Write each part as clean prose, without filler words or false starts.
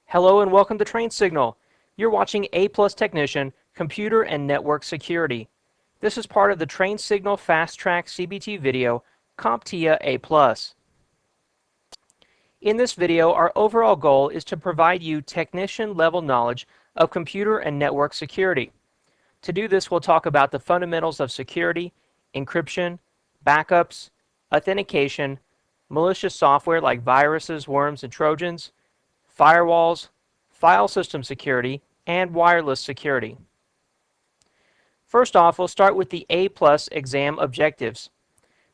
Hello and welcome to Train Signal. You're watching A+ Technician, Computer and Network Security. This is part of the Train Signal Fast Track CBT video, CompTIA A+. In this video, our overall goal is to provide you technician-level knowledge of computer and network security. To do this, we'll talk about the fundamentals of security, encryption, backups, authentication, malicious software like viruses, worms, and trojans, firewalls, file system security, and wireless security. First off, we'll start with the A+ exam objectives.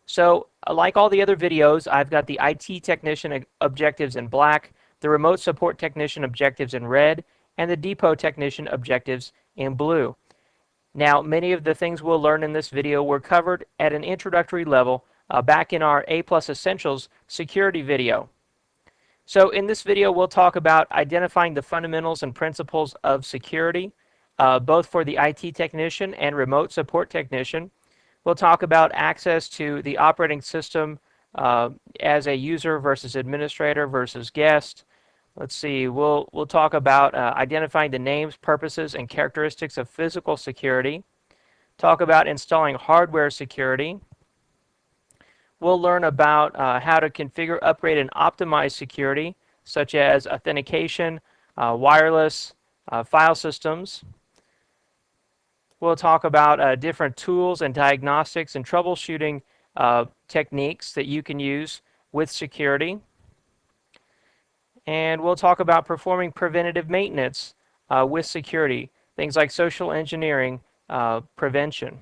So, like all the other videos, I've got the IT technician objectives in black, the remote support technician objectives in red, and the depot technician objectives in blue. Now, many of the things we'll learn in this video were covered at an introductory level back in our A+ Essentials security video. So in this video, we'll talk about identifying the fundamentals and principles of security, both for the IT technician and remote support technician. We'll talk about access to the operating system as a user versus administrator versus guest. Let's see, we'll talk about identifying the names, purposes, and characteristics of physical security. Talk about installing hardware security. We'll learn about how to configure, upgrade, and optimize security, such as authentication, wireless, file systems. We'll talk about different tools and diagnostics and troubleshooting techniques that you can use with security. And we'll talk about performing preventative maintenance with security, things like social engineering prevention.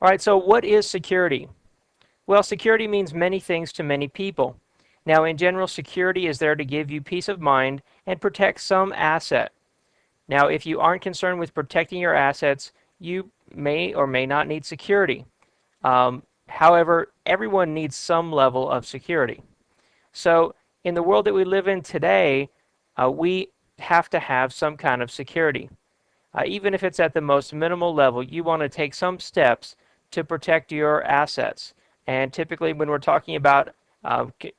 All right, so what is security? Well, security means many things to many people. Now, in general, security is there to give you peace of mind and protect some asset. Now, if you aren't concerned with protecting your assets, you may or may not need security. However, everyone needs some level of security. So, in the world that we live in today, we have to have some kind of security. Even if it's at the most minimal level, you want to take some steps to protect your assets. And typically when we're talking about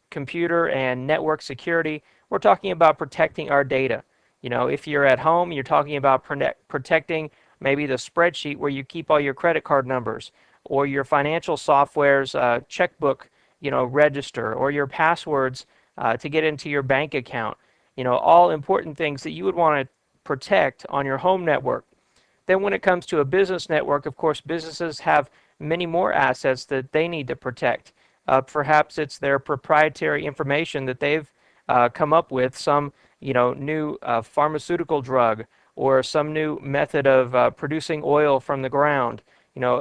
computer and network security, we're talking about protecting our data. You know, if you're at home, you're talking about protecting maybe the spreadsheet where you keep all your credit card numbers, or your financial software's checkbook, register, or your passwords to get into your bank account. All important things that you would want to protect on your home network. Then when it comes to a business network, of course, businesses have many more assets that they need to protect. Perhaps it's their proprietary information that they've come up with, some new pharmaceutical drug or some new method of producing oil from the ground.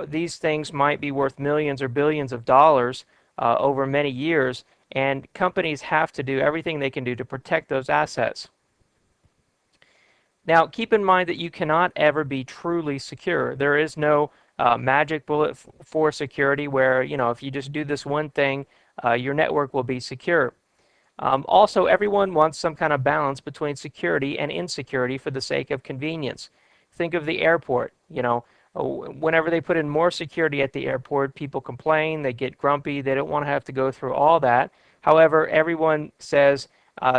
These things might be worth millions or billions of dollars over many years, and companies have to do everything they can do to protect those assets. Now, keep in mind that you cannot ever be truly secure. There is no magic bullet for security where, if you just do this one thing, your network will be secure. Also, everyone wants some kind of balance between security and insecurity for the sake of convenience. Think of the airport. Whenever they put in more security at the airport, people complain, they get grumpy, they don't want to have to go through all that. However, everyone says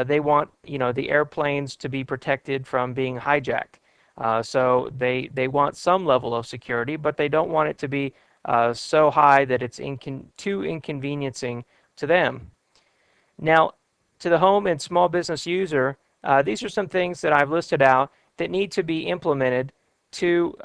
they want, the airplanes to be protected from being hijacked. So they want some level of security, but they don't want it to be so high that it's too inconveniencing to them. Now, to the home and small business user, these are some things that I've listed out that need to be implemented to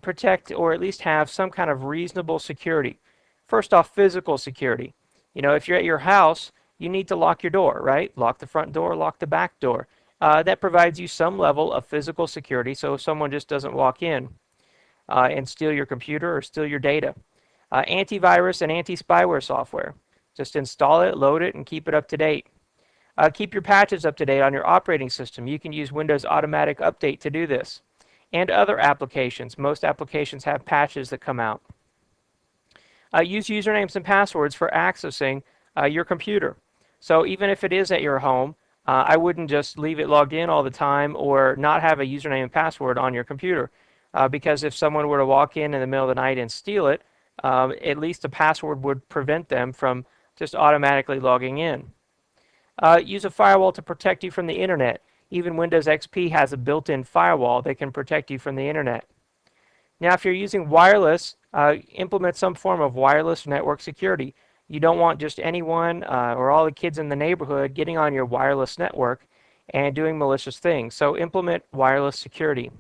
protect or at least have some kind of reasonable security. First off, physical security. If you're at your house, you need to lock your door, right? Lock the front door, lock the back door. That provides you some level of physical security so someone just doesn't walk in and steal your computer or steal your data. Antivirus and anti-spyware software. Just install it, load it, and keep it up to date. Keep your patches up to date on your operating system. You can use Windows Automatic Update to do this. And other applications. Most applications have patches that come out. Use usernames and passwords for accessing your computer. So even if it is at your home, I wouldn't just leave it logged in all the time or not have a username and password on your computer. Because if someone were to walk in the middle of the night and steal it, at least a password would prevent them from just automatically logging in. Use a firewall to protect you from the internet. Even Windows XP has a built-in firewall that can protect you from the internet. Now, if you're using wireless, implement some form of wireless network security. You don't want just anyone or all the kids in the neighborhood getting on your wireless network and doing malicious things. So implement wireless security.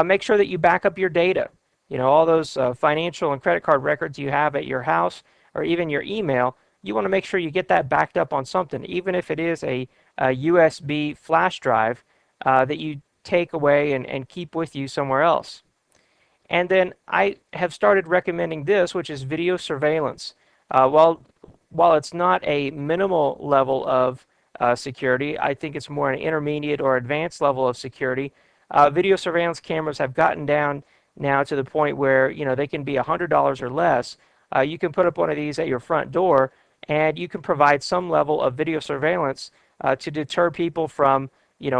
Make sure that you back up your data. You know, all those financial and credit card records you have at your house or even your email, you want to make sure you get that backed up on something, even if it is a USB flash drive that you take away and keep with you somewhere else. And then I have started recommending this, which is video surveillance. While it's not a minimal level of security, I think it's more an intermediate or advanced level of security. Video surveillance cameras have gotten down now to the point where they can be $100 or less. You can put up one of these at your front door, and you can provide some level of video surveillance to deter people from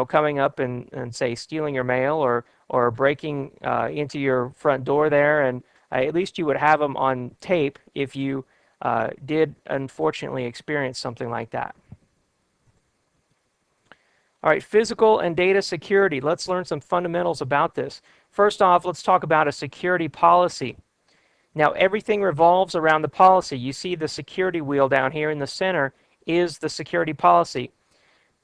coming up and say stealing your mail or breaking into your front door there, and at least you would have them on tape if you did unfortunately experience something like that. All right, physical and data security. Let's learn some fundamentals about this. First off, let's talk about a security policy. Now, everything revolves around the policy. You see the security wheel down here in the center is the security policy.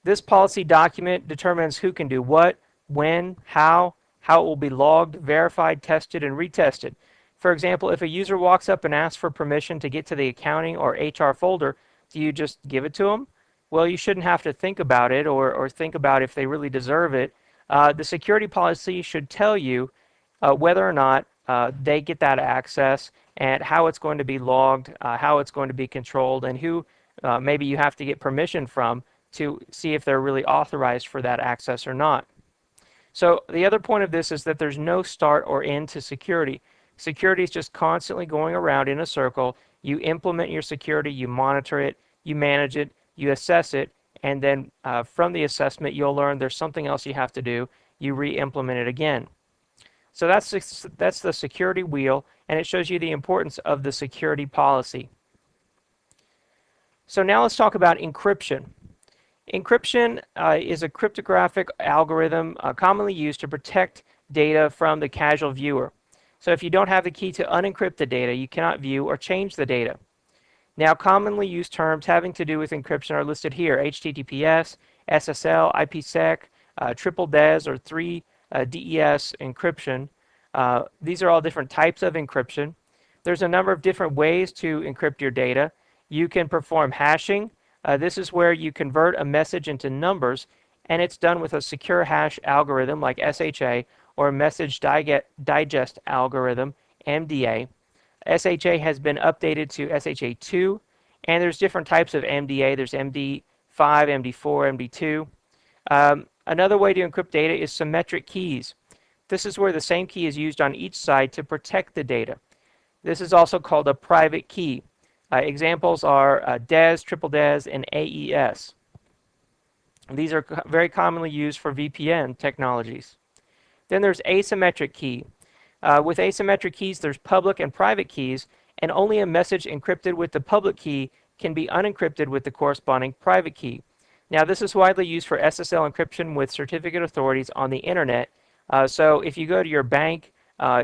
This policy document determines who can do what, when, how it will be logged, verified, tested, and retested. For example, if a user walks up and asks for permission to get to the accounting or HR folder, do you just give it to them? Well, you shouldn't have to think about it or think about if they really deserve it. The security policy should tell you whether or not they get that access and how it's going to be logged, how it's going to be controlled, and who maybe you have to get permission from to see if they're really authorized for that access or not. So the other point of this is that there's no start or end to security. Security is just constantly going around in a circle. You implement your security, you monitor it, you manage it, you assess it, and then from the assessment you'll learn there's something else you have to do. You re-implement it again. So that's the security wheel, and it shows you the importance of the security policy. So now let's talk about encryption. Encryption is a cryptographic algorithm commonly used to protect data from the casual viewer. So if you don't have the key to unencrypt the data, you cannot view or change the data. Now, commonly used terms having to do with encryption are listed here: HTTPS, SSL, IPsec, triple DES or 3DES encryption. These are all different types of encryption. There's a number of different ways to encrypt your data. You can perform hashing. This is where you convert a message into numbers, and it's done with a secure hash algorithm like SHA or a message digest algorithm, MDA. SHA has been updated to SHA-2, and there's different types of MDA. There's MD5, MD4, MD2. Another way to encrypt data is symmetric keys. This is where the same key is used on each side to protect the data. This is also called a private key. Examples are DES, triple DES, and AES. These are very commonly used for VPN technologies. Then there's asymmetric key. With asymmetric keys, there's public and private keys, and only a message encrypted with the public key can be unencrypted with the corresponding private key. Now, this is widely used for SSL encryption with certificate authorities on the internet. So if you go to your bank,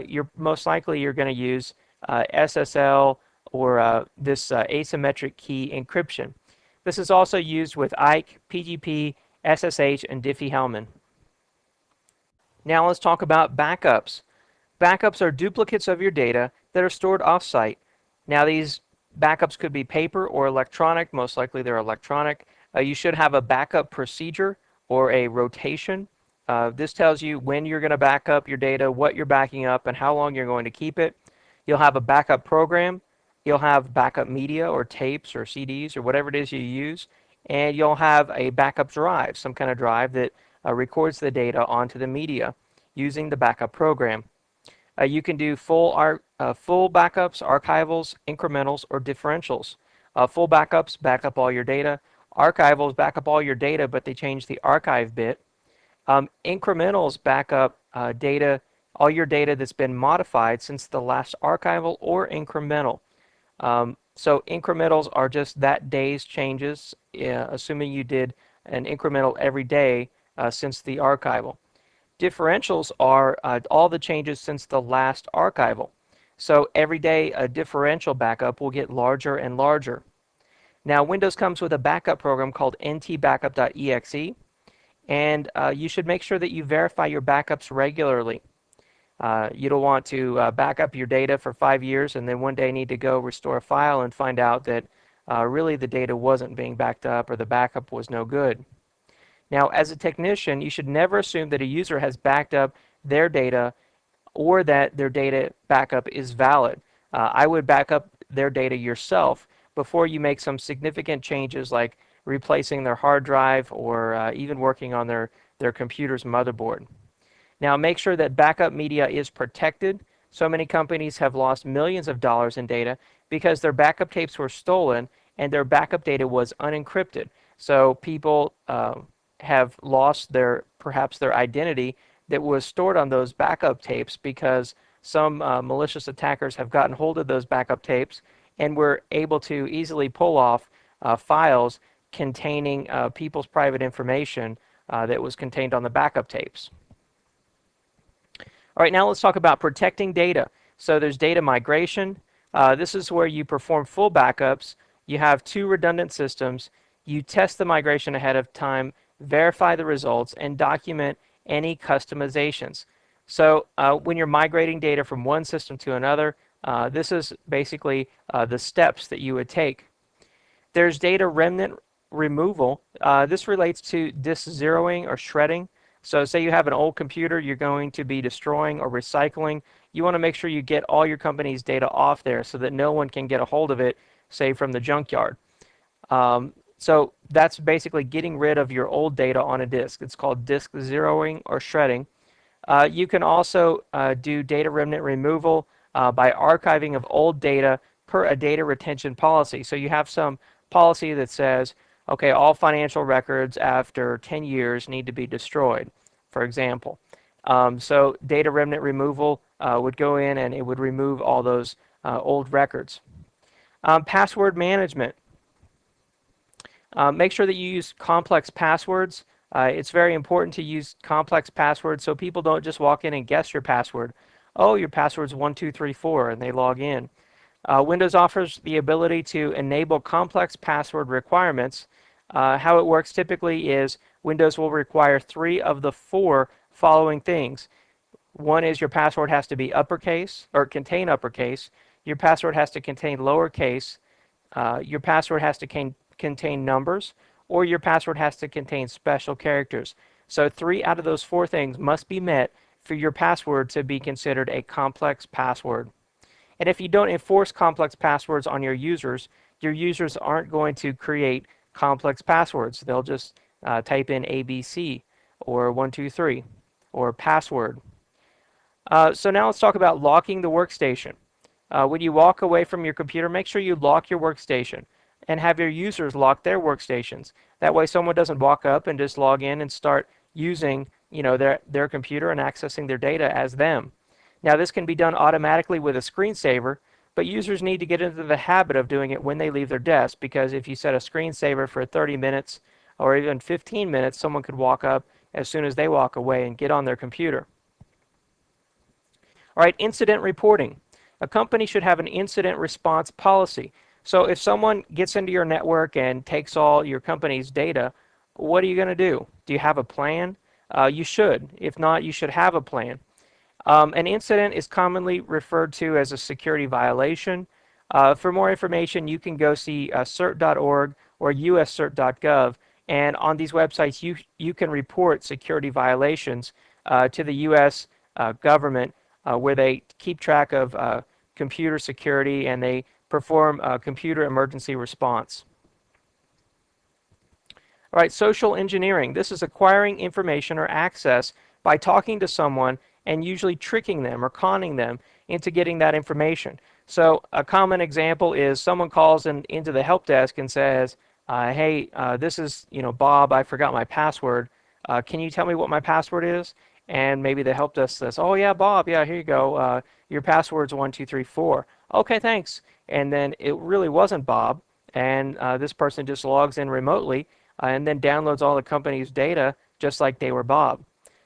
you're most likely you're going to use SSL or this asymmetric key encryption. This is also used with IKE, PGP, SSH, and Diffie-Hellman. Now let's talk about backups. Backups are duplicates of your data that are stored off-site. Now these backups could be paper or electronic. Most likely they're electronic. You should have a backup procedure or a rotation. This tells you when you're going to back up your data, what you're backing up, and how long you're going to keep it. You'll have a backup program. You'll have backup media or tapes or CDs or whatever it is you use. And you'll have a backup drive, some kind of drive that records the data onto the media using the backup program. You can do full backups, archivals, incrementals, or differentials. Full backups back up all your data. Archivals back up all your data, but they change the archive bit. Incrementals back up data, all your data that's been modified since the last archival or incremental. So incrementals are just that day's changes assuming you did an incremental every day since the archival. Differentials are all the changes since the last archival. So every day a differential backup will get larger and larger. Now Windows comes with a backup program called ntbackup.exe, and you should make sure that you verify your backups regularly. You don't want to back up your data for 5 years and then one day need to go restore a file and find out that really the data wasn't being backed up or the backup was no good. Now, as a technician, you should never assume that a user has backed up their data or that their data backup is valid. I would back up their data yourself before you make some significant changes like replacing their hard drive or even working on their computer's motherboard. Now make sure that backup media is protected. So many companies have lost millions of dollars in data because their backup tapes were stolen and their backup data was unencrypted. So people have lost perhaps their identity that was stored on those backup tapes because some malicious attackers have gotten hold of those backup tapes and were able to easily pull off files containing people's private information that was contained on the backup tapes. All right, now let's talk about protecting data. So there's data migration. This is where you perform full backups. You have 2 redundant systems. You test the migration ahead of time, verify the results, and document any customizations. So when you're migrating data from one system to another, this is basically the steps that you would take. There's data remnant removal. This relates to disk zeroing or shredding. So say you have an old computer you're going to be destroying or recycling. You want to make sure you get all your company's data off there so that no one can get a hold of it, say from the junkyard. So that's basically getting rid of your old data on a disk. It's called disk zeroing or shredding. You can also do data remnant removal by archiving of old data per a data retention policy. So you have some policy that says, okay, all financial records after 10 years need to be destroyed, for example. So data remnant removal would go in and it would remove all those old records. Password management. Make sure that you use complex passwords. It's very important to use complex passwords so people don't just walk in and guess your password. Oh, your password's 1234, and they log in. Windows offers the ability to enable complex password requirements. How it works typically is Windows will require 3 of the 4 following things. One is your password has to be uppercase or contain uppercase. Your password has to contain lowercase. Your password has to contain numbers, or your password has to contain special characters. So 3 out of those 4 things must be met for your password to be considered a complex password. And if you don't enforce complex passwords on your users aren't going to create complex passwords. They'll just type in ABC or 123 or password. So now let's talk about locking the workstation. When you walk away from your computer, make sure you lock your workstation and have your users lock their workstations. That way someone doesn't walk up and just log in and start using their computer and accessing their data as them. Now this can be done automatically with a screensaver, but users need to get into the habit of doing it when they leave their desk, because if you set a screensaver for 30 minutes or even 15 minutes, someone could walk up as soon as they walk away and get on their computer. All right, incident reporting. A company should have an incident response policy. So if someone gets into your network and takes all your company's data, what are you going to do? Do you have a plan? You should. If not, you should have a plan. An incident is commonly referred to as a security violation. For more information, you can go see cert.org or uscert.gov, and on these websites you can report security violations to the U.S. Government, where they keep track of computer security and they perform computer emergency response. All right, social engineering. This is acquiring information or access by talking to someone and usually tricking them or conning them into getting that information. So a common example is someone calls into the help desk and says, hey, this is Bob, I forgot my password. Can you tell me what my password is? And maybe the help desk says, oh yeah, Bob, yeah, here you go. Your password's 1234. Okay, thanks. And then it really wasn't Bob, and this person just logs in remotely and then downloads all the company's data just like they were Bob.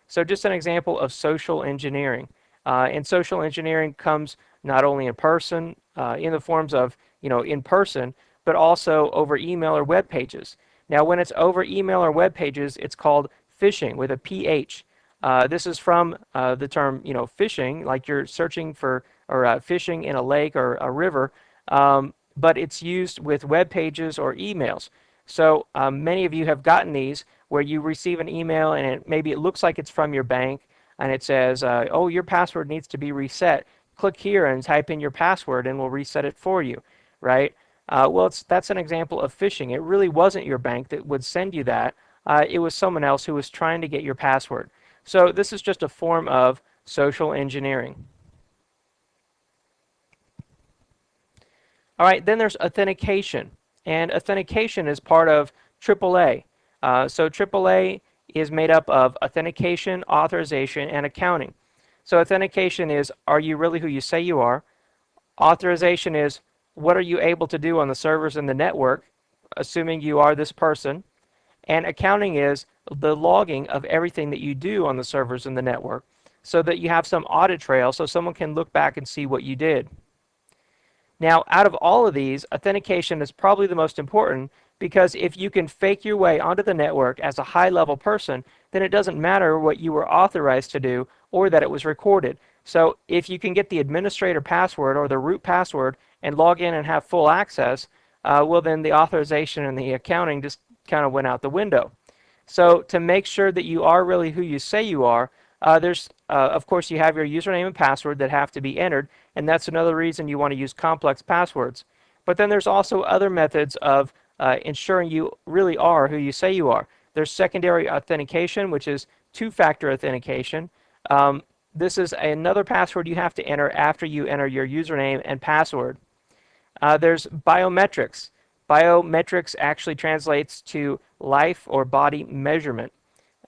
So just an example of social engineering. And social engineering comes not only in person, in the forms of, in person, but also over email or web pages. Now, when it's over email or web pages, it's called phishing with a PH. This is from the term, phishing, like you're searching for or fishing in a lake or a river, but it's used with web pages or emails. So many of you have gotten these where you receive an email and maybe it looks like it's from your bank and it says, oh, your password needs to be reset. Click here and type in your password and we'll reset it for you, right? Well, that's an example of phishing. It really wasn't your bank that would send you that. It was someone else who was trying to get your password. So this is just a form of social engineering. All right, then there's authentication. And authentication is part of AAA. So AAA is made up of authentication, authorization, and accounting. So authentication is, are you really who you say you are? Authorization is, what are you able to do on the servers in the network, assuming you are this person? And accounting is the logging of everything that you do on the servers in the network so that you have some audit trail so someone can look back and see what you did. Now, out of all of these, authentication is probably the most important because if you can fake your way onto the network as a high-level person, then it doesn't matter what you were authorized to do or that it was recorded. So if you can get the administrator password or the root password and log in and have full access, well, then the authorization and the accounting just kind of went out the window. So to make sure that you are really who you say you are, of course, you have your username and password that have to be entered, and that's another reason you want to use complex passwords. But then there's also other methods of ensuring you really are who you say you are. There's secondary authentication, which is two-factor authentication. This is another password you have to enter after you enter your username and password. There's biometrics. Biometrics actually translates to life or body measurement.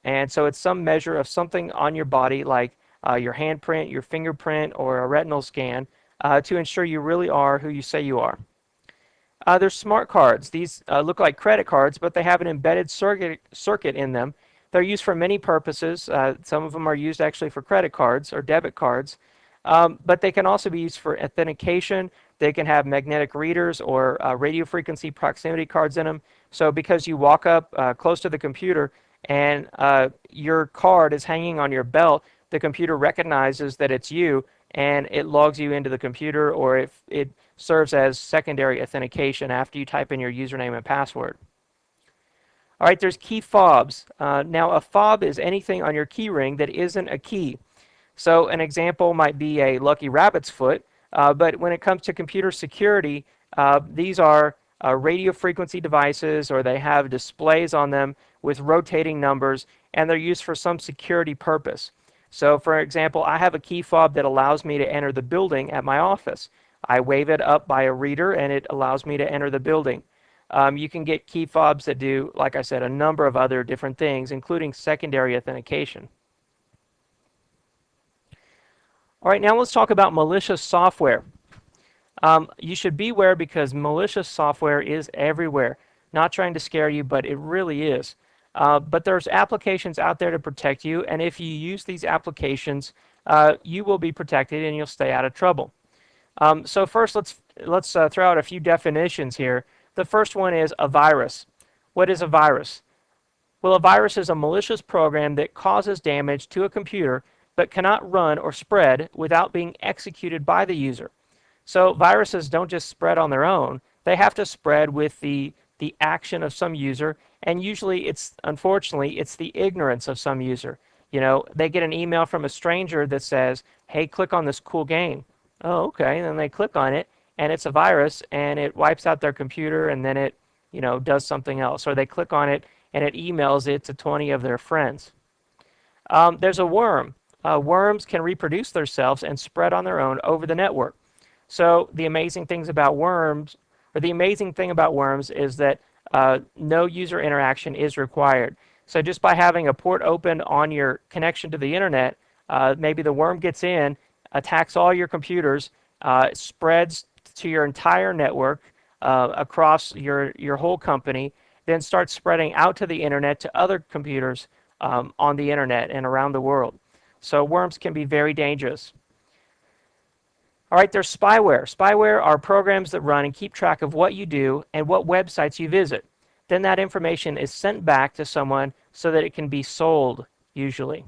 And so it's some measure of something on your body like your handprint, your fingerprint, or a retinal scan to ensure you really are who you say you are. There's smart cards. These look like credit cards, but they have an embedded circuit in them. They're used for many purposes. Some of them are used actually for credit cards or debit cards, but they can also be used for authentication. They can have magnetic readers or radio frequency proximity cards in them. So because you walk up close to the computer and your card is hanging on your belt, the computer recognizes that it's you and it logs you into the computer, or if it serves as secondary authentication after you type in your username and password. All right, there's key fobs. Now a fob is anything on your key ring that isn't a key. So an example might be a lucky rabbit's foot, but when it comes to computer security, these are radio frequency devices, or they have displays on them with rotating numbers, and they're used for some security purpose. So for example, I have a key fob that allows me to enter the building at my office. I wave it up by a reader and it allows me to enter the building. You can get key fobs that do, like I said, a number of other different things, including secondary authentication. All right, now let's talk about malicious software. You should beware because malicious software is everywhere. Not trying to scare you, but it really is. But there's applications out there to protect you, and if you use these applications, you will be protected and you'll stay out of trouble. So first, let's throw out a few definitions here. The first one is a virus. What is a virus? Well, a virus is a malicious program that causes damage to a computer but cannot run or spread without being executed by the user. So viruses don't just spread on their own. They have to spread with the action of some user, and usually unfortunately it's the ignorance of some user. They get an email from a stranger that says, hey, click on this cool game. Oh, okay, and then they click on it, and it's a virus, and it wipes out their computer, and then it, does something else. Or they click on it, and it emails it to 20 of their friends. There's a worm. Worms can reproduce themselves and spread on their own over the network. So the amazing thing about worms is that no user interaction is required. So just by having a port open on your connection to the internet, maybe the worm gets in, attacks all your computers, spreads to your entire network, across your whole company, then start spreading out to the internet to other computers on the internet and around the world. So worms can be very dangerous. All right, there's spyware. Spyware are programs that run and keep track of what you do and what websites you visit. Then that information is sent back to someone so that it can be sold, usually.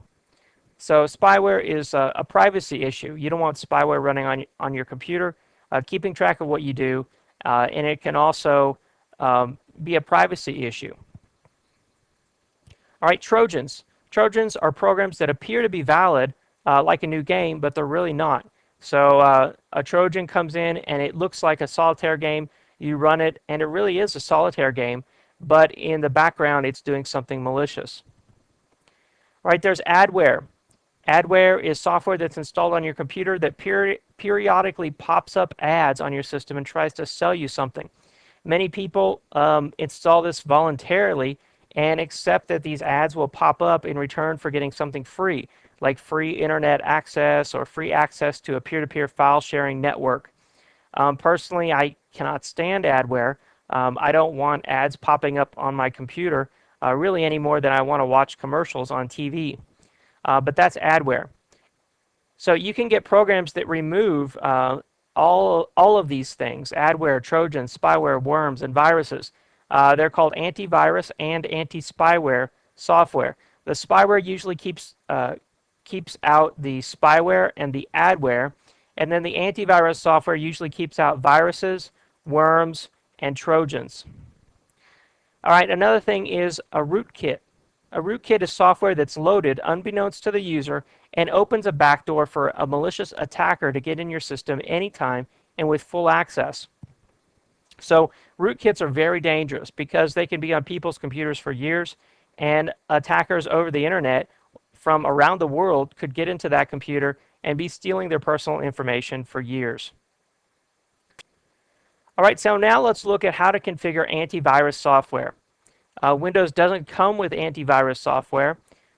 So spyware is a privacy issue. You don't want spyware running on your computer, keeping track of what you do, and it can also be a privacy issue. All right, Trojans. Trojans are programs that appear to be valid, like a new game, but they're really not. So a Trojan comes in and it looks like a solitaire game. You run it, and it really is a solitaire game, but in the background, it's doing something malicious. All right, there's adware. Adware is software that's installed on your computer that periodically pops up ads on your system and tries to sell you something. Many people install this voluntarily and accept that these ads will pop up in return for getting something free, like free internet access or free access to a peer-to-peer file sharing network. Personally, I cannot stand adware. I don't want ads popping up on my computer really any more than I want to watch commercials on TV. But that's adware. So you can get programs that remove all of these things: adware, Trojans, spyware, worms, and viruses. They're called antivirus and anti-spyware software. The spyware usually keeps out the spyware and the adware, and then the antivirus software usually keeps out viruses, worms, and Trojans. All right, another thing is a rootkit. A rootkit is software that's loaded unbeknownst to the user and opens a backdoor for a malicious attacker to get in your system anytime and with full access. So rootkits are very dangerous because they can be on people's computers for years, and attackers over the internet from around the world could get into that computer and be stealing their personal information for years. All right, so now let's look at how to configure antivirus software. Windows doesn't come with antivirus software,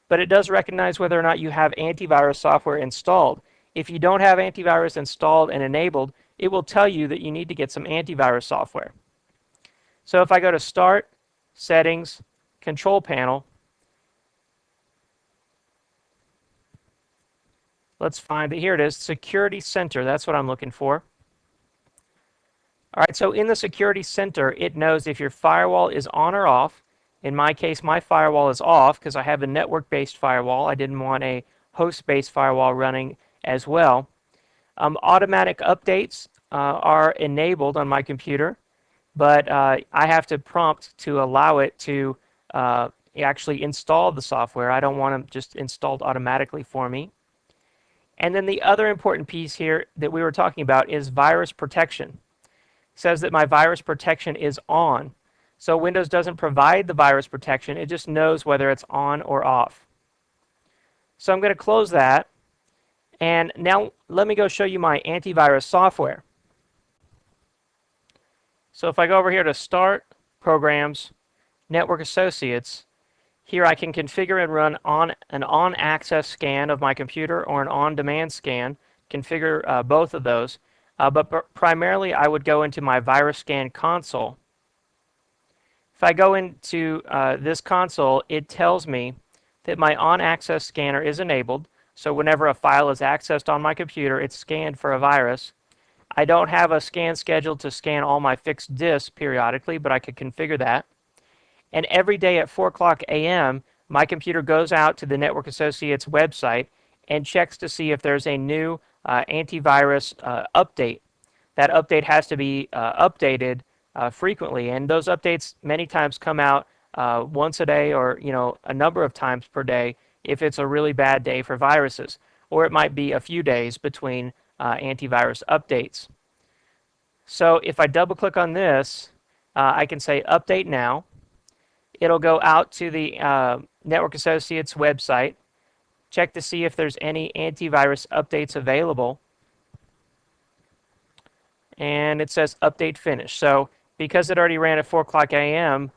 but it does recognize whether or not you have antivirus software installed. If you don't have antivirus installed and enabled, it will tell you that you need to get some antivirus software. So if I go to Start, Settings, Control Panel, let's find it. Here it is, Security Center. That's what I'm looking for. All right, so in the Security Center, it knows if your firewall is on or off. In my case, my firewall is off because I have a network-based firewall. I didn't want a host-based firewall running as well. Automatic updates are enabled on my computer, but I have to prompt to allow it to actually install the software. I don't want them just installed automatically for me. And then the other important piece here that we were talking about is virus protection. It says that my virus protection is on. So Windows doesn't provide the virus protection, it just knows whether it's on or off. So I'm going to close that, and now let me go show you my antivirus software. So if I go over here to Start, Programs, Network Associates, here I can configure and run an on-access scan of my computer or an on-demand scan, configure both of those. But primarily I would go into my virus scan console. If I go into this console, it tells me that my on-access scanner is enabled. So whenever a file is accessed on my computer, it's scanned for a virus. I don't have a scan scheduled to scan all my fixed disks periodically, but I could configure that. And every day at 4:00 a.m., my computer goes out to the Network Associates website and checks to see if there's a new antivirus update. That update has to be updated frequently, and those updates many times come out once a day, or a number of times per day if it's a really bad day for viruses, or it might be a few days between antivirus updates. So if I double click on this, I can say update now. It'll go out to the Network Associates website, check to see if there's any antivirus updates available, and it says update finished. So because it already ran at 4:00 a.m.,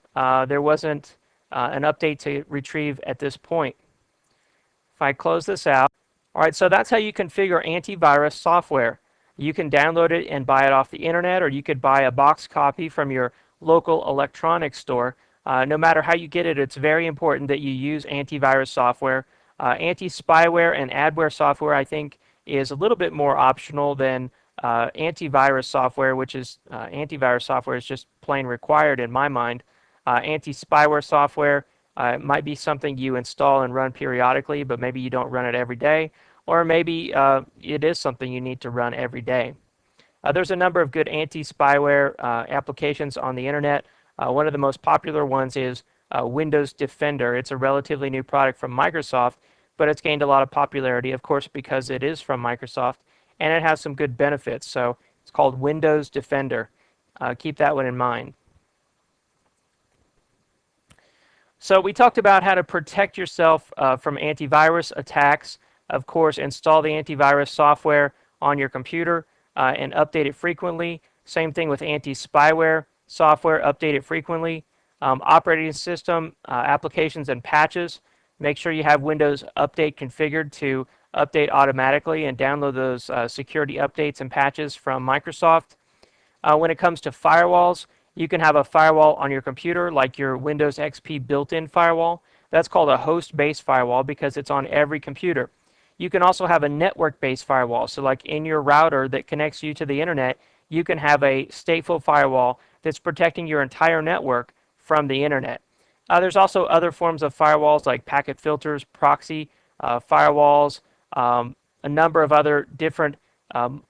there wasn't an update to retrieve at this point. If I close this out, all right, so that's how you configure antivirus software. You can download it and buy it off the internet, or you could buy a box copy from your local electronics store. No matter how you get it, it's very important that you use antivirus software. Anti-spyware and adware software, I think, is a little bit more optional than antivirus software, which is antivirus software is just plain required in my mind. Anti-spyware software might be something you install and run periodically, but maybe you don't run it every day, or maybe it is something you need to run every day. There's a number of good anti-spyware applications on the internet. One of the most popular ones is Windows Defender. It's a relatively new product from Microsoft, but it's gained a lot of popularity, of course, because it is from Microsoft, and it has some good benefits. So it's called Windows Defender. Keep that one in mind. So we talked about how to protect yourself from antivirus attacks. Of course, install the antivirus software on your computer and update it frequently. Same thing with anti-spyware software, update it frequently. Operating system applications and patches. Make sure you have Windows Update configured to update automatically and download those security updates and patches from Microsoft. When it comes to firewalls, you can have a firewall on your computer like your Windows XP built-in firewall. That's called a host-based firewall because it's on every computer. You can also have a network-based firewall. So like in your router that connects you to the internet, you can have a stateful firewall that's protecting your entire network from the internet. There's also other forms of firewalls like packet filters, proxy firewalls, a number of other different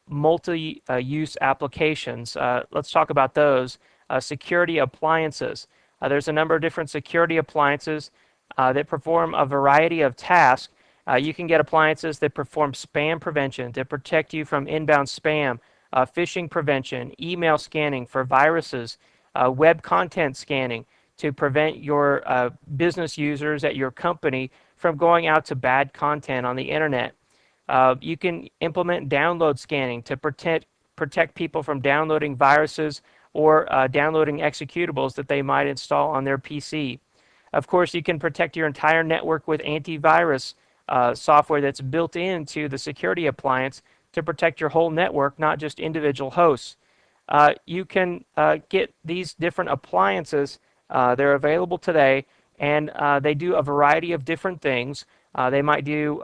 multi-use applications. Let's talk about those. Security appliances. There's a number of different security appliances that perform a variety of tasks. You can get appliances that perform spam prevention to protect you from inbound spam, phishing prevention, email scanning for viruses, web content scanning to prevent your business users at your company from going out to bad content on the internet. You can implement download scanning to protect people from downloading viruses or downloading executables that they might install on their PC. Of course, you can protect your entire network with antivirus software that's built into the security appliance to protect your whole network, not just individual hosts. You can get these different appliances. They're available today, and they do a variety of different things. They might do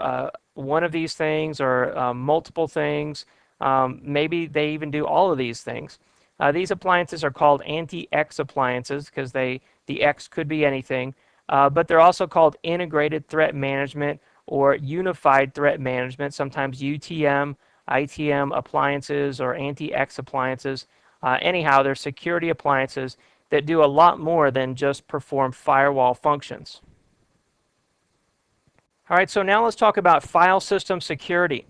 one of these things or multiple things. Maybe they even do all of these things. These appliances are called anti-X appliances because the X could be anything, but they're also called integrated threat management or unified threat management, sometimes UTM, ITM appliances or anti-X appliances. Anyhow, they're security appliances that do a lot more than just perform firewall functions. All right, so now let's talk about file system security.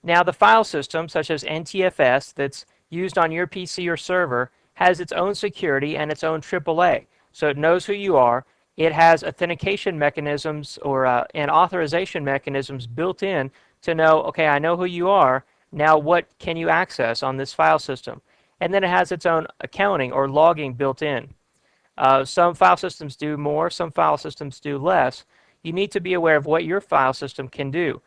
Now the file system, such as NTFS, that's used on your PC or server, has its own security and its own AAA. So it knows who you are. It has authentication mechanisms or and authorization mechanisms built in to know, okay, I know who you are. Now what can you access on this file system? And then it has its own accounting or logging built in. Some file systems do more, some file systems do less. You need to be aware of what your file system can do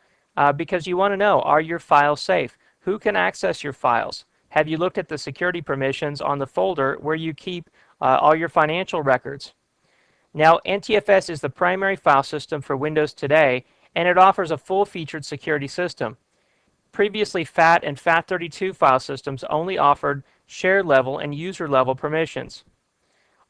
because you want to know, are your files safe? Who can access your files? Have you looked at the security permissions on the folder where you keep all your financial records? Now, NTFS is the primary file system for Windows today, and it offers a full-featured security system. Previously, FAT and FAT32 file systems only offered shared level and user level permissions.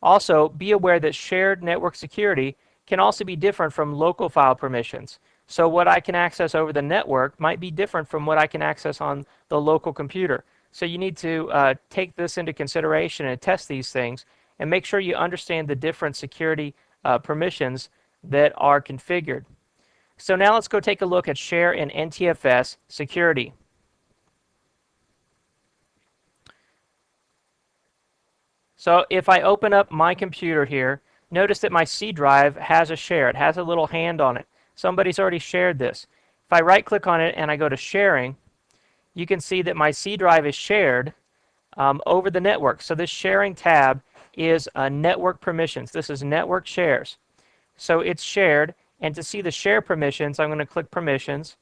Also, be aware that shared network security can also be different from local file permissions. So what I can access over the network might be different from what I can access on the local computer. So you need to take this into consideration and test these things and make sure you understand the different security permissions that are configured. So now let's go take a look at share and NTFS security. So if I open up my computer here, notice that my C drive has a share. It has a little hand on it. Somebody's already shared this. If I right click on it and I go to sharing, you can see that my C drive is shared over the network. So this sharing tab is network permissions. This is network shares. So it's shared, and to see the share permissions, I'm going to click permissions,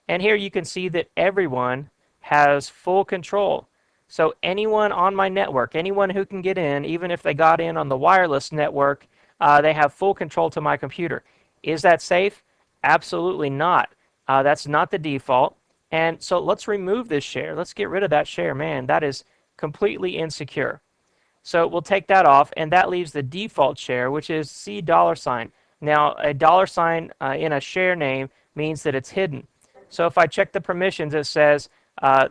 and here you can see that everyone has full control. So anyone on my network, anyone who can get in, even if they got in on the wireless network, they have full control to my computer. Is that safe? Absolutely not. That's not the default. And so let's remove this share. Let's get rid of that share. Man, that is completely insecure. So we'll take that off, and that leaves the default share, which is $. Now, a $sign in a share name means that it's hidden. So if I check the permissions, it says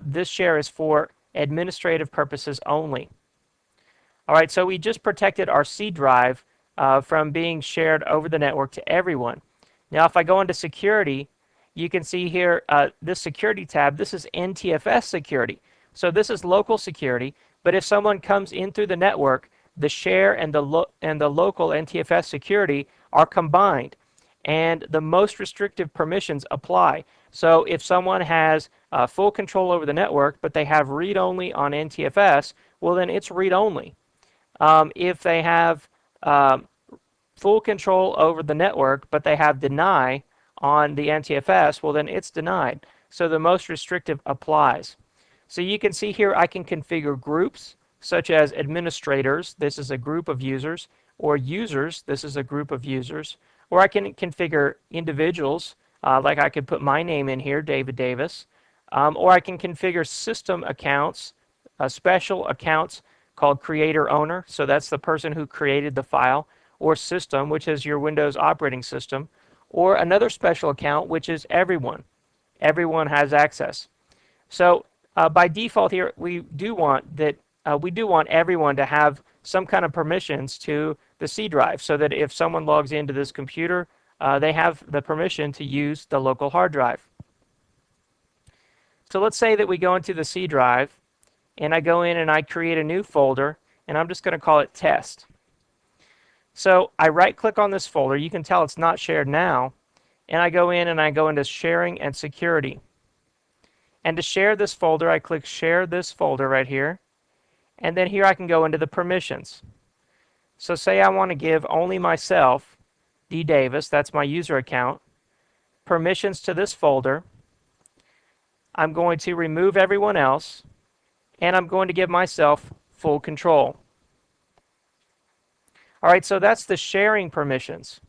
this share is for administrative purposes only. All right, so we just protected our C drive from being shared over the network to everyone. Now, if I go into security, you can see here this security tab, this is NTFS security. So this is local security, but if someone comes in through the network, the share and the local NTFS security are combined, and the most restrictive permissions apply. So if someone has full control over the network, but they have read-only on NTFS, well, then it's read-only. If they have full control over the network, but they have deny on the NTFS, well, then it's denied. So the most restrictive applies. So you can see here I can configure groups such as administrators, this is a group of users, or users, this is a group of users, or I can configure individuals, like I could put my name in here, David Davis, or I can configure system accounts, special accounts called creator owner, so that's the person who created the file, or system, which is your Windows operating system, or another special account, which is everyone. Everyone has access. So by default here, we do want everyone to have some kind of permissions to the C drive, so that if someone logs into this computer, they have the permission to use the local hard drive. So let's say that we go into the C drive, and I go in and I create a new folder, and I'm just going to call it test. So I right-click on this folder. You can tell it's not shared now, and I go in and I go into sharing and security. And to share this folder, I click share this folder right here, and then here I can go into the permissions. So say I want to give only myself, D. Davis, that's my user account, permissions to this folder. I'm going to remove everyone else, and I'm going to give myself full control. All right, so that's the sharing permissions.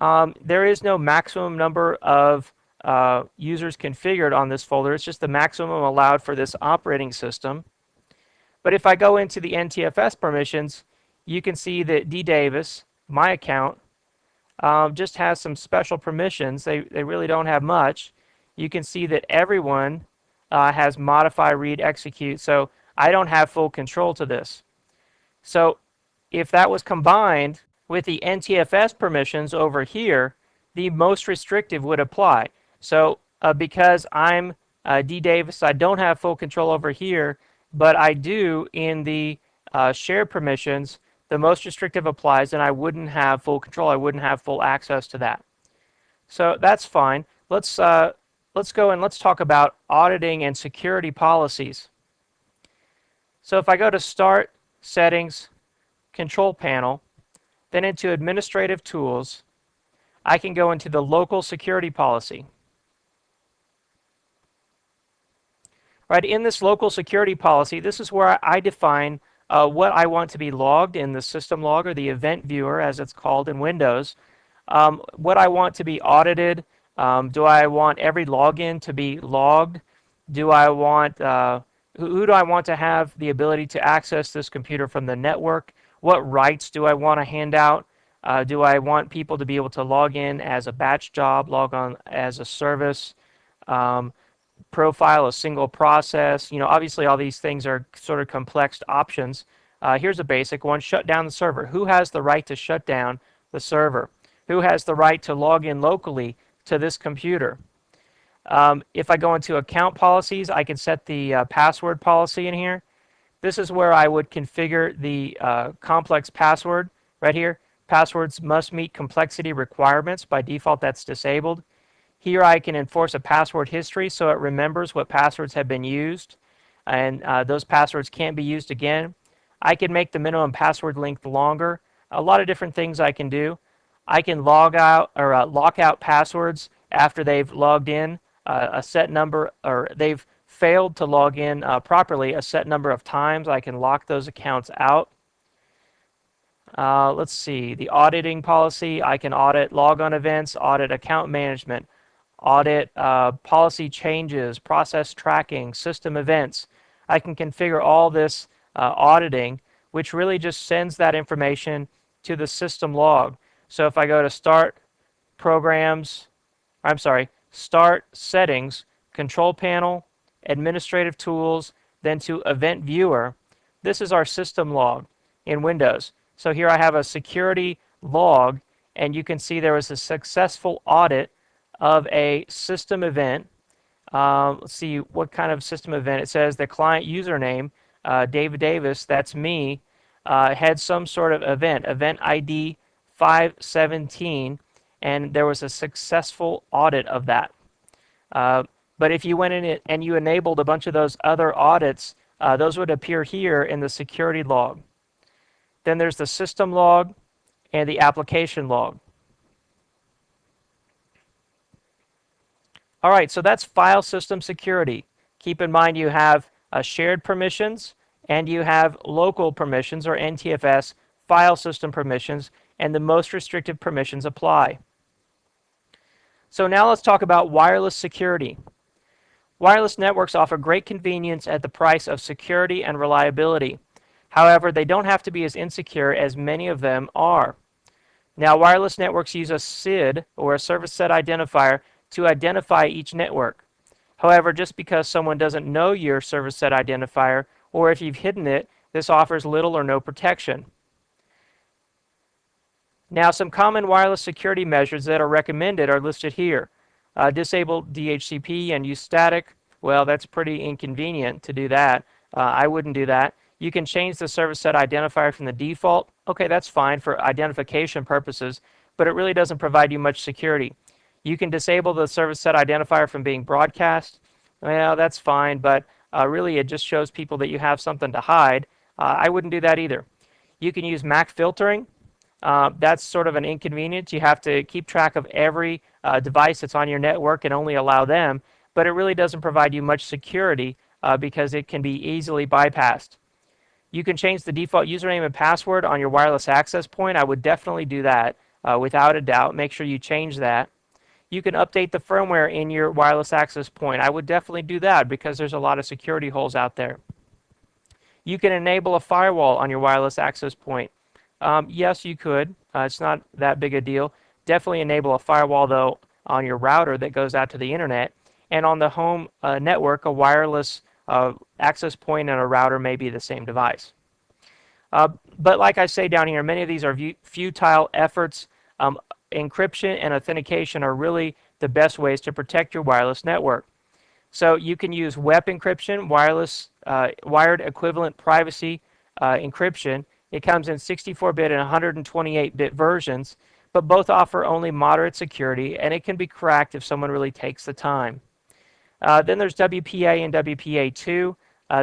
There is no maximum number of users configured on this folder. It's just the maximum allowed for this operating system. But if I go into the NTFS permissions, you can see that D. Davis, my account, just has some special permissions. They really don't have much. You can see that everyone has modify, read, execute. So I don't have full control to this. So if that was combined with the NTFS permissions over here, the most restrictive would apply. So because I'm D. Davis, I don't have full control over here, but I do in the share permissions, the most restrictive applies, and I wouldn't have full control. I wouldn't have full access to that. So that's fine. Let's go and let's talk about auditing and security policies. So if I go to Start, Settings, Control Panel, then into Administrative Tools, I can go into the Local Security Policy. Right, in this Local Security Policy, this is where I define what I want to be logged in the system log, or the event viewer as it's called in Windows, what I want to be audited. Do I want every login to be logged? Do I want, who do I want to have the ability to access this computer from the network? What rights do I want to hand out? Do I want people to be able to log in as a batch job, log on as a service, profile a single process? You know, obviously all these things are sort of complex options. Here's a basic one: shut down the server. Who has the right to shut down the server? Who has the right to log in locally to this computer? If I go into account policies, I can set the password policy in here. This is where I would configure the complex password right here. Passwords must meet complexity requirements. By default, that's disabled. Here I can enforce a password history so it remembers what passwords have been used, and those passwords can't be used again. I can make the minimum password length longer. A lot of different things I can do. I can log out or lock out passwords after they've logged in. a set number, or they've failed to log in properly a set number of times, I can lock those accounts out. Let's see, the auditing policy, I can audit logon events, audit account management, audit policy changes, process tracking, system events. I can configure all this auditing, which really just sends that information to the system log. So if I go to Start Programs, Start Settings, Control Panel, Administrative Tools, then to Event Viewer, this is our system log in Windows. So here I have a security log, and you can see there was a successful audit of a system event. Let's see what kind of system event. It says the client username, David Davis, that's me, had some sort of event ID 517, and there was a successful audit of that. But if you went in it and you enabled a bunch of those other audits, those would appear here in the security log. Then there's the system log and the application log. All right, so that's file system security. Keep in mind you have shared permissions and you have local permissions, or NTFS, file system permissions, and the most restrictive permissions apply. So now let's talk about wireless security. Wireless networks offer great convenience at the price of security and reliability. However, they don't have to be as insecure as many of them are. Now, wireless networks use a SID, or a service set identifier, to identify each network. However, just because someone doesn't know your service set identifier, or if you've hidden it, this offers little or no protection. Now, some common wireless security measures that are recommended are listed here. Disable DHCP and use static. Well, that's pretty inconvenient to do that. I wouldn't do that. You can change the service set identifier from the default. Okay, that's fine for identification purposes, but it really doesn't provide you much security. You can disable the service set identifier from being broadcast. Well, that's fine, but really it just shows people that you have something to hide. I wouldn't do that either. You can use MAC filtering. That's sort of an inconvenience. You have to keep track of every device that's on your network and only allow them, but it really doesn't provide you much security because it can be easily bypassed. You can change the default username and password on your wireless access point. I would definitely do that without a doubt. Make sure you change that. You can update the firmware in your wireless access point. I would definitely do that because there's a lot of security holes out there. You can enable a firewall on your wireless access point. Yes, you could. It's not that big a deal. Definitely enable a firewall, though, on your router that goes out to the internet. And on the home network, a wireless access point and a router may be the same device. But like I say down here, many of these are futile efforts. Encryption and authentication are really the best ways to protect your wireless network. So you can use WEP encryption, wired equivalent privacy encryption. It comes in 64-bit and 128-bit versions, but both offer only moderate security, and it can be cracked if someone really takes the time. Then there's WPA and WPA2.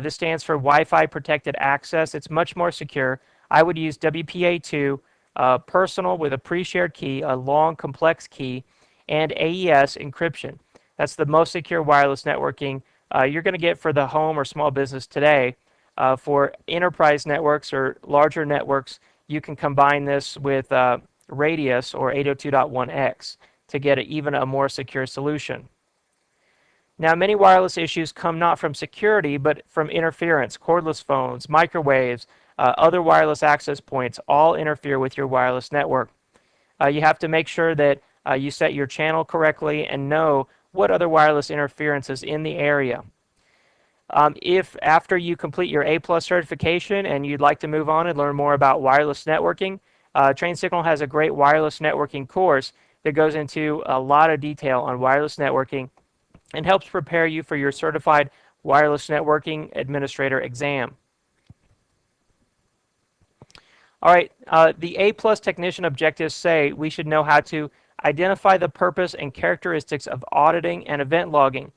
This stands for Wi-Fi Protected Access. It's much more secure. I would use WPA2, personal with a pre-shared key, a long complex key, and AES encryption. That's the most secure wireless networking you're going to get for the home or small business today. For enterprise networks or larger networks, you can combine this with Radius or 802.1x to get even a more secure solution. Now, many wireless issues come not from security, but from interference. Cordless phones, microwaves, other wireless access points all interfere with your wireless network. You have to make sure that you set your channel correctly and know what other wireless interference is in the area. If after you complete your A+ certification and you'd like to move on and learn more about wireless networking, TrainSignal has a great wireless networking course that goes into a lot of detail on wireless networking and helps prepare you for your Certified Wireless Networking Administrator exam. All right, the A+ technician objectives say we should know how to identify the purpose and characteristics of auditing and event logging.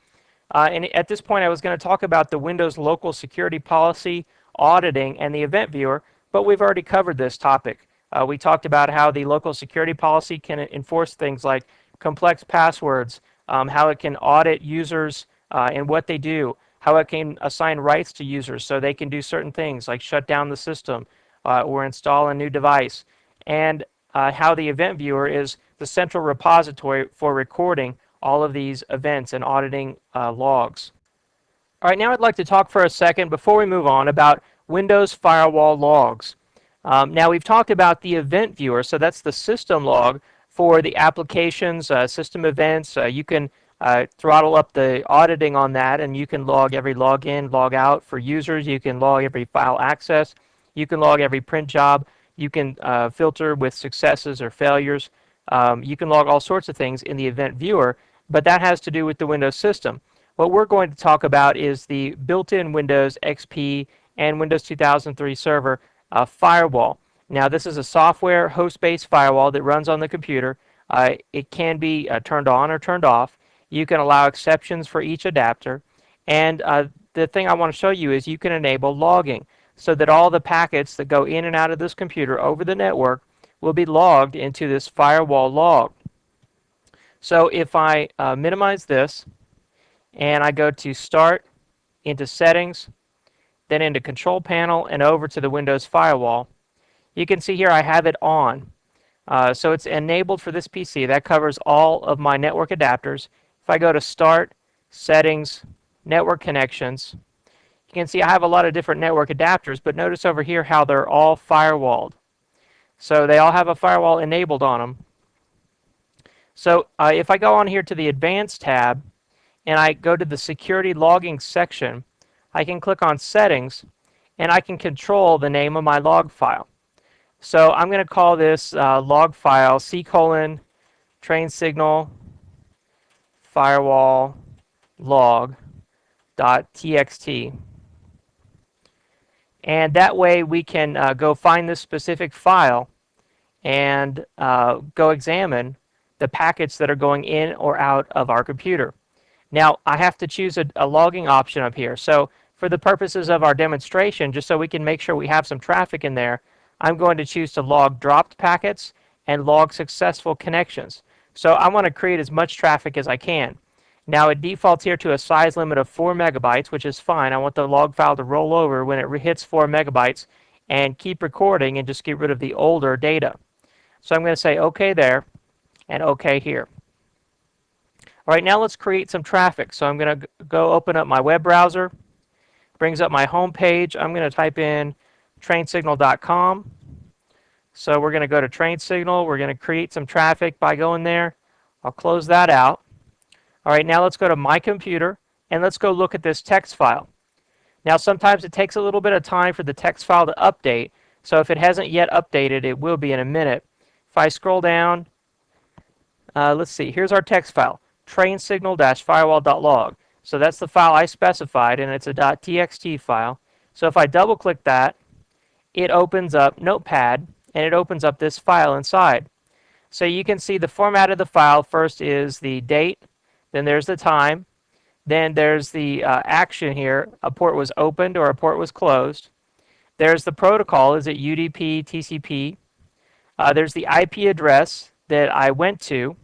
And at this point, I was going to talk about the Windows Local Security Policy, auditing, and the event viewer, but we've already covered this topic. We talked about how the local security policy can enforce things like complex passwords, how it can audit users and what they do, how it can assign rights to users so they can do certain things like shut down the system or install a new device, and how the event viewer is the central repository for recording all of these events and auditing logs. All right, now I'd like to talk for a second before we move on about Windows Firewall logs. Now we've talked about the event viewer, so that's the system log for the applications, system events. You can throttle up the auditing on that, and you can log every login, log out for users. You can log every file access. You can log every print job. You can filter with successes or failures. You can log all sorts of things in the event viewer, but that has to do with the Windows system. What we're going to talk about is the built-in Windows XP and Windows 2003 Server firewall. Now, this is a software host-based firewall that runs on the computer. It can be turned on or turned off. You can allow exceptions for each adapter. And the thing I want to show you is you can enable logging so that all the packets that go in and out of this computer over the network will be logged into this firewall log. So if I minimize this and I go to Start, into Settings, then into Control Panel and over to the Windows Firewall, you can see here I have it on. So it's enabled for this PC. That covers all of my network adapters. If I go to Start, Settings, Network Connections, you can see I have a lot of different network adapters, but notice over here how they're all firewalled. So they all have a firewall enabled on them. So if I go on here to the Advanced tab and I go to the Security Logging section, I can click on Settings and I can control the name of my log file. So I'm going to call this log file C:\train signal firewall log.txt. And that way we can go find this specific file and go examine the packets that are going in or out of our computer. Now, I have to choose a logging option up here. So for the purposes of our demonstration, just so we can make sure we have some traffic in there, I'm going to choose to log dropped packets and log successful connections. So I want to create as much traffic as I can. Now it defaults here to a size limit of 4 megabytes, which is fine. I want the log file to roll over when it hits 4 megabytes and keep recording and just get rid of the older data. So I'm going to say OK there and OK here. All right, now let's create some traffic. So I'm going to go open up my web browser. Brings up my home page. I'm going to type in trainsignal.com. So we're going to go to TrainSignal. We're going to create some traffic by going there. I'll close that out. All right, now let's go to my computer and let's go look at this text file. Now sometimes it takes a little bit of time for the text file to update. So if it hasn't yet updated, it will be in a minute. If I scroll down, let's see, here's our text file, trainsignal-firewall.log. So that's the file I specified, and it's a .txt file. So if I double click that, it opens up Notepad, and it opens up this file inside. So you can see the format of the file. First is the date, then there's the time, then there's the action here, a port was opened or a port was closed. There's the protocol, is it UDP, TCP? There's the IP address that I went to.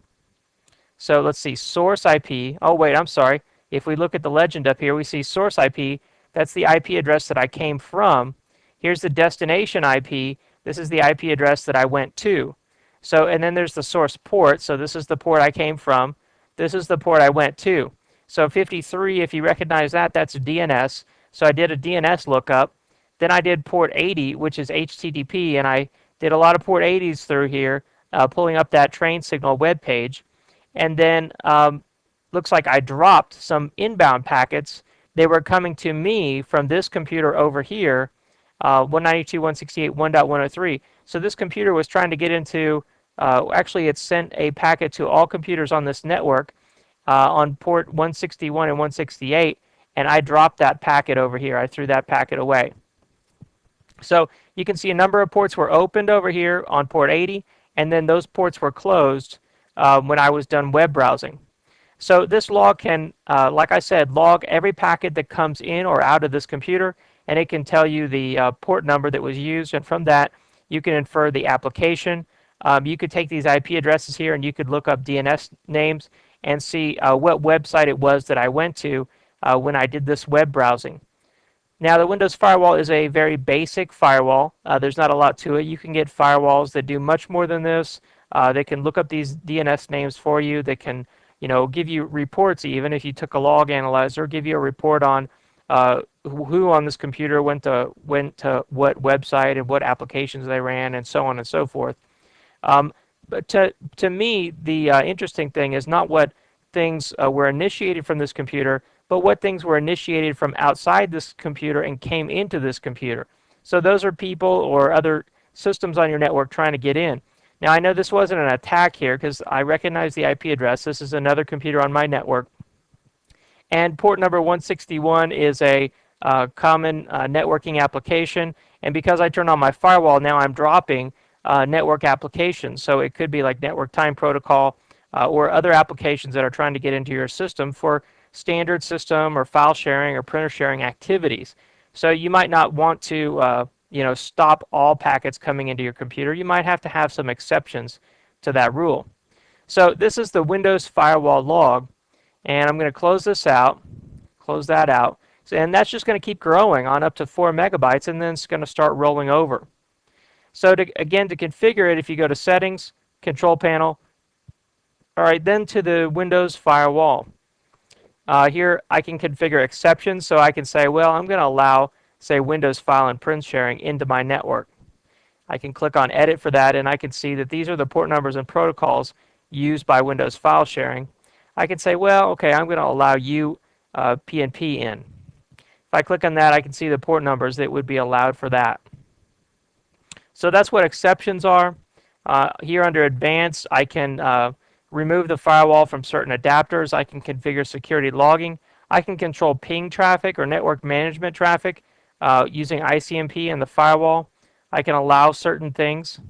So let's see, source IP. Oh wait, I'm sorry. If we look at the legend up here, we see source IP. That's the IP address that I came from. Here's the destination IP. This is the IP address that I went to. So, and then there's the source port. So this is the port I came from. This is the port I went to. So 53, if you recognize that, that's DNS. So I did a DNS lookup. Then I did port 80, which is HTTP, and I did a lot of port 80s through here, pulling up that train signal web page. And then looks like I dropped some inbound packets. They were coming to me from this computer over here, 192.168.1.103. So this computer was trying to get into, actually it sent a packet to all computers on this network on port 161 and 168, and I dropped that packet over here. I threw that packet away. So you can see a number of ports were opened over here on port 80, and then those ports were closed when I was done web browsing. So this log can, like I said, log every packet that comes in or out of this computer, and it can tell you the port number that was used, and from that you can infer the application. You could take these IP addresses here and you could look up DNS names, and see what website it was that I went to when I did this web browsing. Now, the Windows Firewall is a very basic firewall. There's not a lot to it. You can get firewalls that do much more than this. They can look up these DNS names for you. They can, give you reports even if you took a log analyzer, give you a report on who on this computer went to what website and what applications they ran, and so on and so forth. But to me, the interesting thing is not what things were initiated from this computer, but what things were initiated from outside this computer and came into this computer. So those are people or other systems on your network trying to get in. Now, I know this wasn't an attack here because I recognize the IP address. This is another computer on my network. And port number 161 is a common networking application. And because I turned on my firewall, now I'm dropping network applications. So it could be like network time protocol or other applications that are trying to get into your system for standard system or file sharing or printer sharing activities. So you might not want to stop all packets coming into your computer. You might have to have some exceptions to that rule. So this is the Windows Firewall log, and I'm going to close this out, close that out, and that's just going to keep growing on up to 4 megabytes, and then it's going to start rolling over. So again, to configure it, if you go to Settings, Control Panel, all right, then to the Windows Firewall. Here I can configure exceptions, so I can say, well, I'm going to allow, say, Windows file and print sharing into my network. I can click on Edit for that, and I can see that these are the port numbers and protocols used by Windows file sharing. I can say, well, okay, I'm going to allow PNP in. If I click on that, I can see the port numbers that would be allowed for that. So that's what exceptions are. Here under Advanced, I can remove the firewall from certain adapters. I can configure security logging. I can control ping traffic or network management traffic using ICMP and the firewall. I can allow certain things,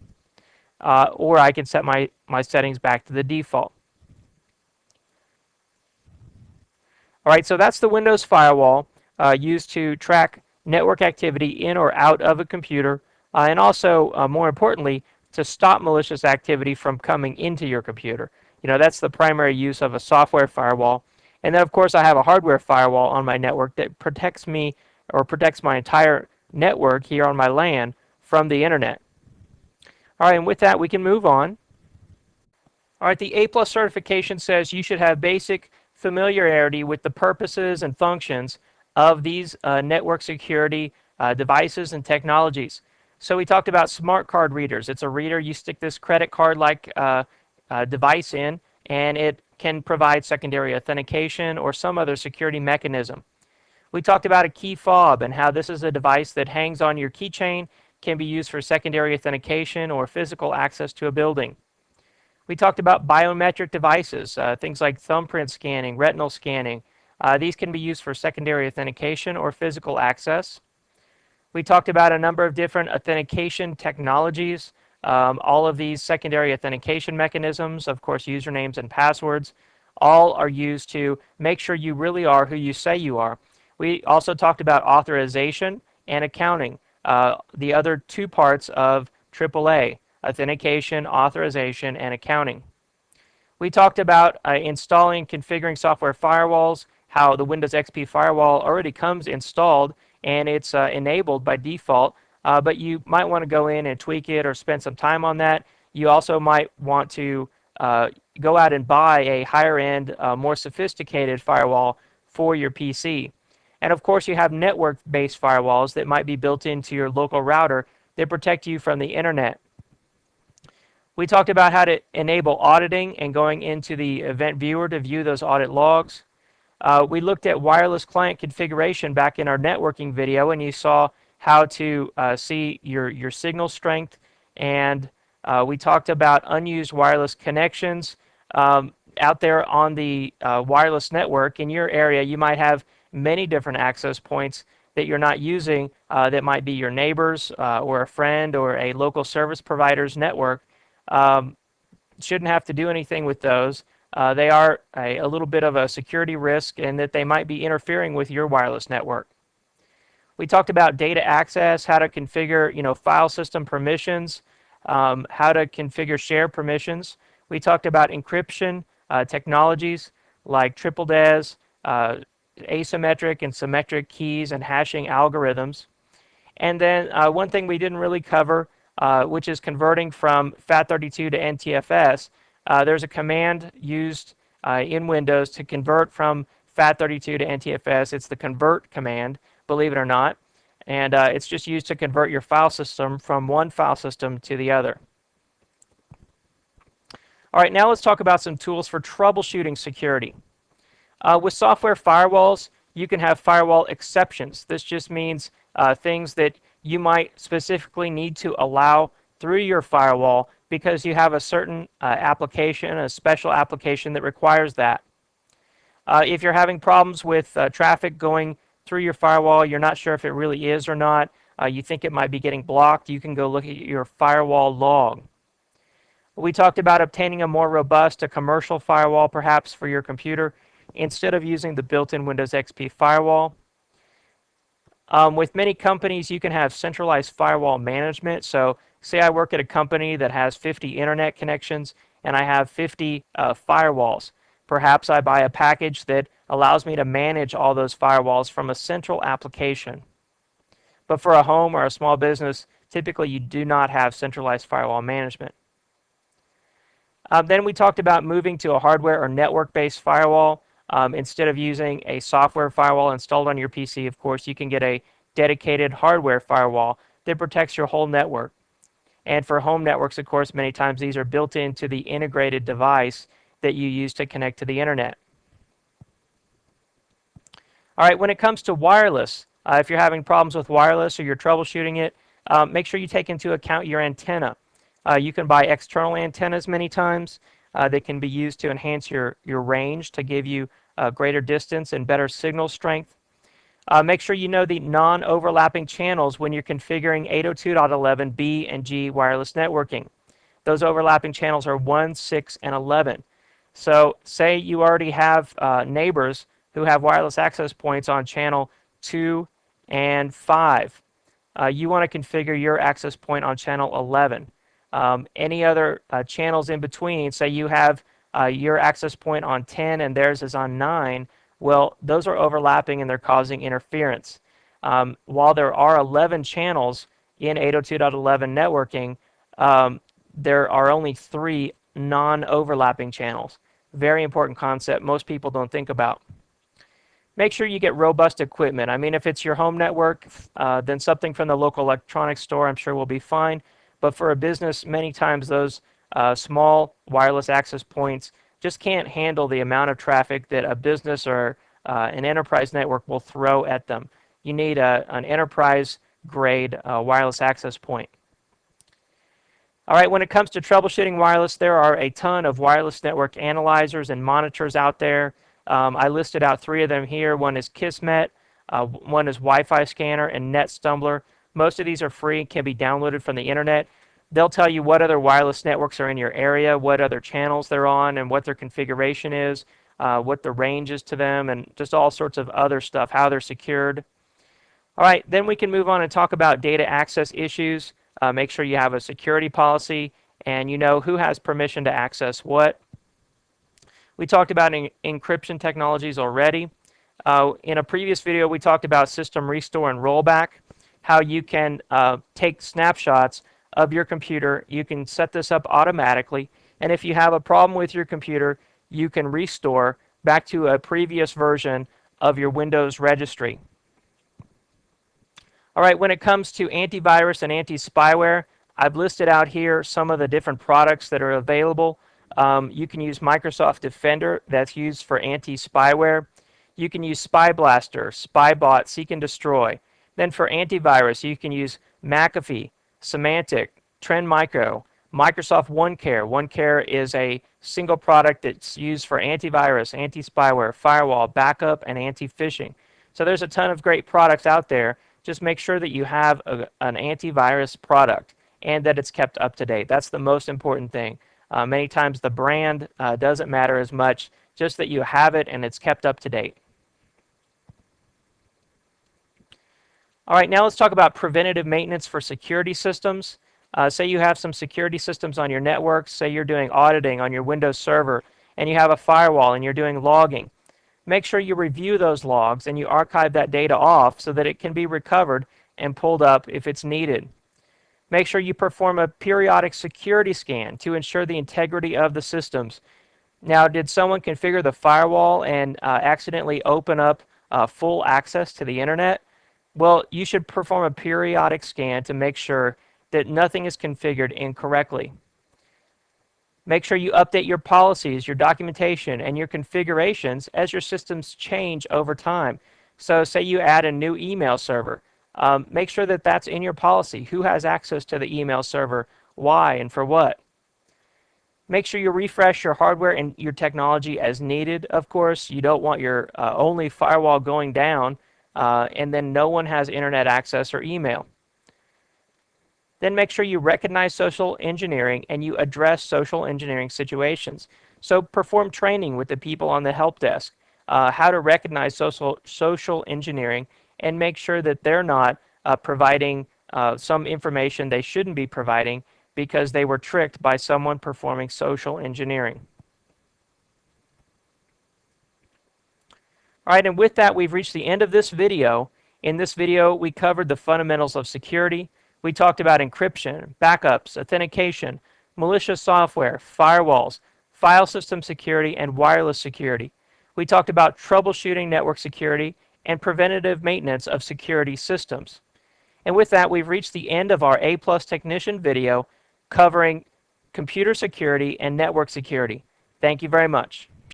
or I can set my settings back to the default. All right, so that's the Windows Firewall used to track network activity in or out of a computer, and also, more importantly, to stop malicious activity from coming into your computer. That's the primary use of a software firewall. And then, of course, I have a hardware firewall on my network that protects me or protects my entire network here on my LAN from the internet. All right, and with that, we can move on. All right, the A+ certification says you should have basic familiarity with the purposes and functions of these network security devices and technologies. So we talked about smart card readers. It's a reader. You stick this credit card-like device in, and it can provide secondary authentication or some other security mechanism. We talked about a key fob and how this is a device that hangs on your keychain, can be used for secondary authentication or physical access to a building. We talked about biometric devices, things like thumbprint scanning, retinal scanning. These can be used for secondary authentication or physical access. We talked about a number of different authentication technologies. All of these secondary authentication mechanisms, of course, usernames and passwords, all are used to make sure you really are who you say you are. We also talked about authorization and accounting, the other two parts of AAA, authentication, authorization, and accounting. We talked about installing and configuring software firewalls, how the Windows XP firewall already comes installed and it's enabled by default, but you might want to go in and tweak it or spend some time on that. You also might want to go out and buy a higher end, more sophisticated firewall for your PC. And of course, you have network-based firewalls that might be built into your local router that protect you from the internet. We talked about how to enable auditing and going into the event viewer to view those audit logs. We looked at wireless client configuration back in our networking video, and you saw how to see your signal strength. And we talked about unused wireless connections out there on the wireless network. In your area, you might have many different access points that you're not using that might be your neighbors or a friend or a local service provider's network. Shouldn't have to do anything with those. They are a little bit of a security risk in that they might be interfering with your wireless network. We talked about data access, how to configure, file system permissions, how to configure share permissions. We talked about encryption, technologies like triple DES, asymmetric and symmetric keys and hashing algorithms. And then one thing we didn't really cover, which is converting from FAT32 to NTFS. There's a command used in Windows to convert from FAT32 to NTFS. It's the convert command, believe it or not. And it's just used to convert your file system from one file system to the other. All right, now let's talk about some tools for troubleshooting security. With software firewalls, you can have firewall exceptions. This just means things that you might specifically need to allow through your firewall because you have a certain application, a special application that requires that. If you're having problems with traffic going through your firewall, you're not sure if it really is or not, you think it might be getting blocked, you can go look at your firewall log. We talked about obtaining a more robust, a commercial firewall perhaps for your computer instead of using the built-in Windows XP firewall. With many companies, you can have centralized firewall management. So say I work at a company that has 50 internet connections and I have 50 firewalls. Perhaps I buy a package that allows me to manage all those firewalls from a central application. But for a home or a small business, typically you do not have centralized firewall management. Then we talked about moving to a hardware or network-based firewall. Instead of using a software firewall installed on your PC, of course, you can get a dedicated hardware firewall that protects your whole network. And for home networks, of course, many times these are built into the integrated device that you use to connect to the internet. All right, when it comes to wireless, if you're having problems with wireless or you're troubleshooting it, make sure you take into account your antenna. You can buy external antennas many times. That can be used to enhance your range to give you greater distance and better signal strength. Make sure you know the non-overlapping channels when you're configuring 802.11b and G wireless networking. Those overlapping channels are 1, 6, and 11. So say you already have neighbors who have wireless access points on channel 2 and 5. You want to configure your access point on channel 11. Any other channels in between, say you have your access point on 10 and theirs is on 9, well, those are overlapping and they're causing interference. While there are 11 channels in 802.11 networking, there are only 3 non-overlapping channels. Very important concept most people don't think about. Make sure you get robust equipment. I mean, if it's your home network, then something from the local electronics store I'm sure will be fine. But for a business, many times those small wireless access points just can't handle the amount of traffic that a business or an enterprise network will throw at them. You need an enterprise-grade wireless access point. All right, when it comes to troubleshooting wireless, there are a ton of wireless network analyzers and monitors out there. I listed out 3 of them here. One is Kismet, one is Wi-Fi Scanner, and NetStumbler. Most of these are free and can be downloaded from the internet. They'll tell you what other wireless networks are in your area, what other channels they're on, and what their configuration is, what the range is to them, and just all sorts of other stuff, how they're secured. All right, then we can move on and talk about data access issues. Make sure you have a security policy and you know who has permission to access what. We talked about encryption technologies already. In a previous video, we talked about system restore and rollback, how you can take snapshots of your computer. You can set this up automatically, and if you have a problem with your computer, you can restore back to a previous version of your Windows registry. All right, when it comes to antivirus and anti-spyware, I've listed out here some of the different products that are available. You can use Microsoft Defender, that's used for anti-spyware. You can use Spy Blaster, Spybot, Seek and Destroy. Then for antivirus, you can use McAfee, Symantec, Trend Micro, Microsoft OneCare. OneCare is a single product that's used for antivirus, anti-spyware, firewall, backup, and anti-phishing. So there's a ton of great products out there. Just make sure that you have an antivirus product and that it's kept up to date. That's the most important thing. Many times the brand doesn't matter as much, just that you have it and it's kept up to date. All right, now let's talk about preventative maintenance for security systems. Say you have some security systems on your network. Say you're doing auditing on your Windows server and you have a firewall and you're doing logging, make sure you review those logs and you archive that data off so that it can be recovered and pulled up if it's needed. Make sure you perform a periodic security scan to ensure the integrity of the systems. Now, did someone configure the firewall and accidentally open up full access to the internet? Well, you should perform a periodic scan to make sure that nothing is configured incorrectly. Make sure you update your policies, your documentation, and your configurations as your systems change over time. So say you add a new email server. Make sure that that's in your policy. Who has access to the email server, why, and for what? Make sure you refresh your hardware and your technology as needed, of course. You don't want your only firewall going down and then no one has internet access or email. Then make sure you recognize social engineering and you address social engineering situations. So perform training with the people on the help desk, how to recognize social engineering and make sure that they're not providing some information they shouldn't be providing because they were tricked by someone performing social engineering. All right, and with that, we've reached the end of this video. In this video, we covered the fundamentals of security. We talked about encryption, backups, authentication, malicious software, firewalls, file system security, and wireless security. We talked about troubleshooting network security and preventative maintenance of security systems. And with that, we've reached the end of our A+ Technician video covering computer security and network security. Thank you very much.